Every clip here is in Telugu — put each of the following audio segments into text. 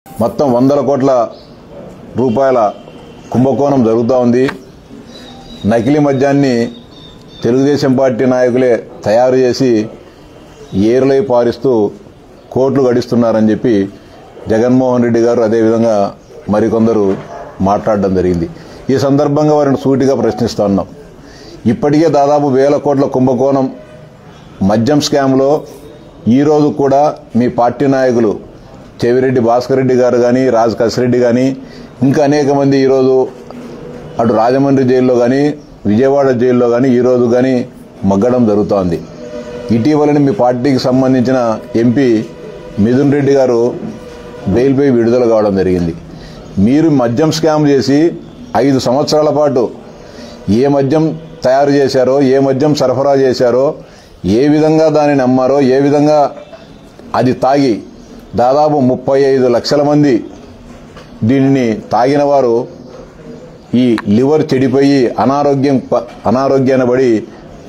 మొత్తం వందల కోట్ల రూపాయల కుంభకోణం జరుగుతూ ఉంది. నకిలీ మద్యాన్ని తెలుగుదేశం పార్టీ నాయకులే తయారు చేసి ఏరులై పారిస్తూ కోట్లు గడిస్తున్నారని చెప్పి జగన్మోహన్ రెడ్డి గారు అదేవిధంగా మరికొందరు మాట్లాడడం జరిగింది. ఈ సందర్భంగా వారిని సూటిగా ప్రశ్నిస్తూ ఉన్నాం. ఇప్పటికే దాదాపు వేల కోట్ల కుంభకోణం మద్యం స్కామ్లో ఈరోజు కూడా మీ పార్టీ నాయకులు చెవిరెడ్డి భాస్కర్ రెడ్డి గారు కానీ, రాజ్ కసిరెడ్డి కానీ, ఇంకా అనేక మంది ఈరోజు అటు రాజమండ్రి జైల్లో కానీ, విజయవాడ జైల్లో కానీ ఈరోజు కానీ మగ్గడం జరుగుతోంది. ఇటీవలని మీ పార్టీకి సంబంధించిన ఎంపీ మిథున్ రెడ్డి గారు బెయిల్పై విడుదల కావడం జరిగింది. మీరు మద్యం స్కామ్ చేసి 5 సంవత్సరాల పాటు ఏ మద్యం తయారు చేశారో, ఏ మద్యం సరఫరా చేశారో, ఏ విధంగా దానిని అమ్మారో, ఏ విధంగా అది తాగి దాదాపు 35 లక్షల మంది దీనిని తాగిన వారు ఈ లివర్ చెడిపోయి అనారోగ్యాన్ని పడి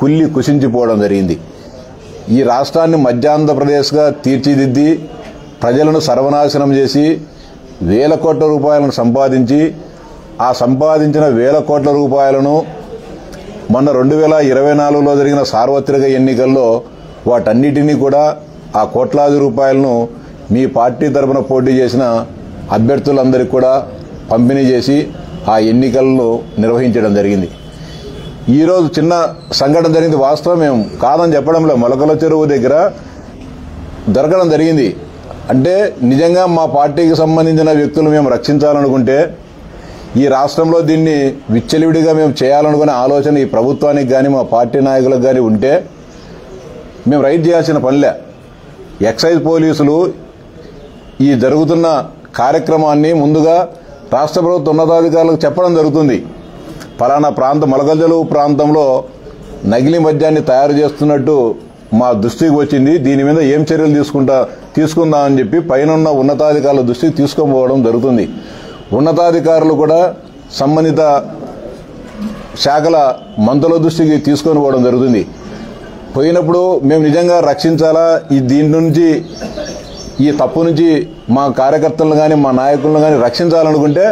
కుళ్ళి కుసించిపోవడం జరిగింది. ఈ రాష్ట్రాన్ని మధ్యాంధ్రప్రదేశ్గా తీర్చిదిద్ది ప్రజలను సర్వనాశనం చేసి వేల కోట్ల రూపాయలను సంపాదించి ఆ సంపాదించిన వేల కోట్ల రూపాయలను మొన్న 2024లో జరిగిన సార్వత్రిక ఎన్నికల్లో వాటన్నిటినీ కూడా ఆ కోట్లాది రూపాయలను మీ పార్టీ తరఫున పోటీ చేసిన అభ్యర్థులందరికీ కూడా పంపిణీ చేసి ఆ ఎన్నికలను నిర్వహించడం జరిగింది. ఈరోజు చిన్న సంఘటన జరిగింది. వాస్తవం మేము కాదని చెప్పడంలో మొలకల చెరువు దగ్గర దొరకడం జరిగింది. అంటే నిజంగా మా పార్టీకి సంబంధించిన వ్యక్తులు మేము రక్షించాలనుకుంటే, ఈ రాష్ట్రంలో దీన్ని విచ్చలవిడిగా మేము చేయాలనుకునే ఆలోచన ఈ ప్రభుత్వానికి కానీ మా పార్టీ నాయకులకు కానీ ఉంటే మేము రైడ్ చేయాల్సిన పనిలే. ఎక్సైజ్ పోలీసులు ఈ జరుగుతున్న కార్యక్రమాన్ని ముందుగా రాష్ట్ర ప్రభుత్వ ఉన్నతాధికారులకు చెప్పడం జరుగుతుంది. ఫలానా మొలకల చెరువు ప్రాంతంలో నకిలీ మద్యాన్ని తయారు చేస్తున్నట్టు మా దృష్టికి వచ్చింది, దీని మీద ఏం చర్యలు తీసుకుందామని చెప్పి పైన ఉన్నతాధికారుల దృష్టికి తీసుకొని జరుగుతుంది. ఉన్నతాధికారులు కూడా సంబంధిత శాఖల మంత్రుల దృష్టికి తీసుకొని పోవడం జరుగుతుంది. పోయినప్పుడు మేము నిజంగా రక్షించాలా, దీని నుంచి ఈ తప్పు నుంచి మా కార్యకర్తలను కానీ మా నాయకులను కానీ రక్షించాలనుకుంటే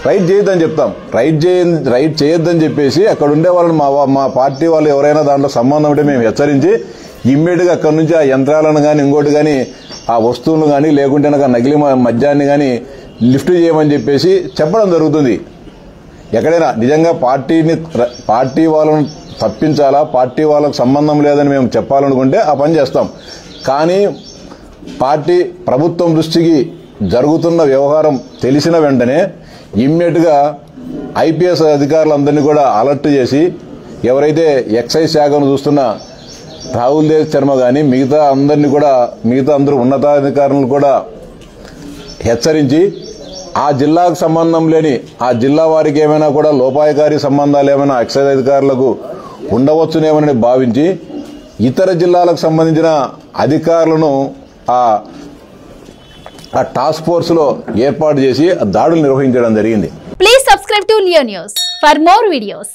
రైడ్ చేయొద్దని చెప్తాం. రైడ్ చేయొద్దని చెప్పేసి అక్కడ ఉండే వాళ్ళని మా పార్టీ వాళ్ళు ఎవరైనా దాంట్లో సంబంధం ఉంటే మేము హెచ్చరించి ఇమ్మీడియట్గా అక్కడ నుంచి ఆ యంత్రాలను కానీ ఇంకోటి కానీ ఆ వస్తువులను కానీ లేకుంటే నకిలీ మద్యాన్ని కానీ లిఫ్ట్ చేయమని చెప్పేసి చెప్పడం జరుగుతుంది. ఎక్కడైనా నిజంగా పార్టీ వాళ్ళను తప్పించాలా, పార్టీ వాళ్ళకు సంబంధం లేదని మేము చెప్పాలనుకుంటే ఆ పని చేస్తాం. కానీ ప్రభుత్వం దృష్టికి జరుగుతున్న వ్యవహారం తెలిసిన వెంటనే ఇమ్మీడియట్గా ఐపీఎస్ అధికారులందరినీ కూడా అలర్ట్ చేసి ఎవరైతే ఎక్సైజ్ శాఖను చూస్తున్న రాహుల్ దేవ్ శర్మ కానీ మిగతా అందరూ ఉన్నతాధికారులను కూడా హెచ్చరించి ఆ జిల్లాకు సంబంధం లేని ఆ జిల్లా వారికి ఏమైనా కూడా లోపాయకారి సంబంధాలు ఏమైనా ఎక్సైజ్ అధికారులకు ఉండవచ్చునేమని భావించి ఇతర జిల్లాలకు సంబంధించిన అధికారులను ఆ టాస్క్ ఫోర్స్ లో ఏర్పాటు చేసి దాడులు నిర్వహించడం జరిగింది. Please subscribe to Leo news for more videos.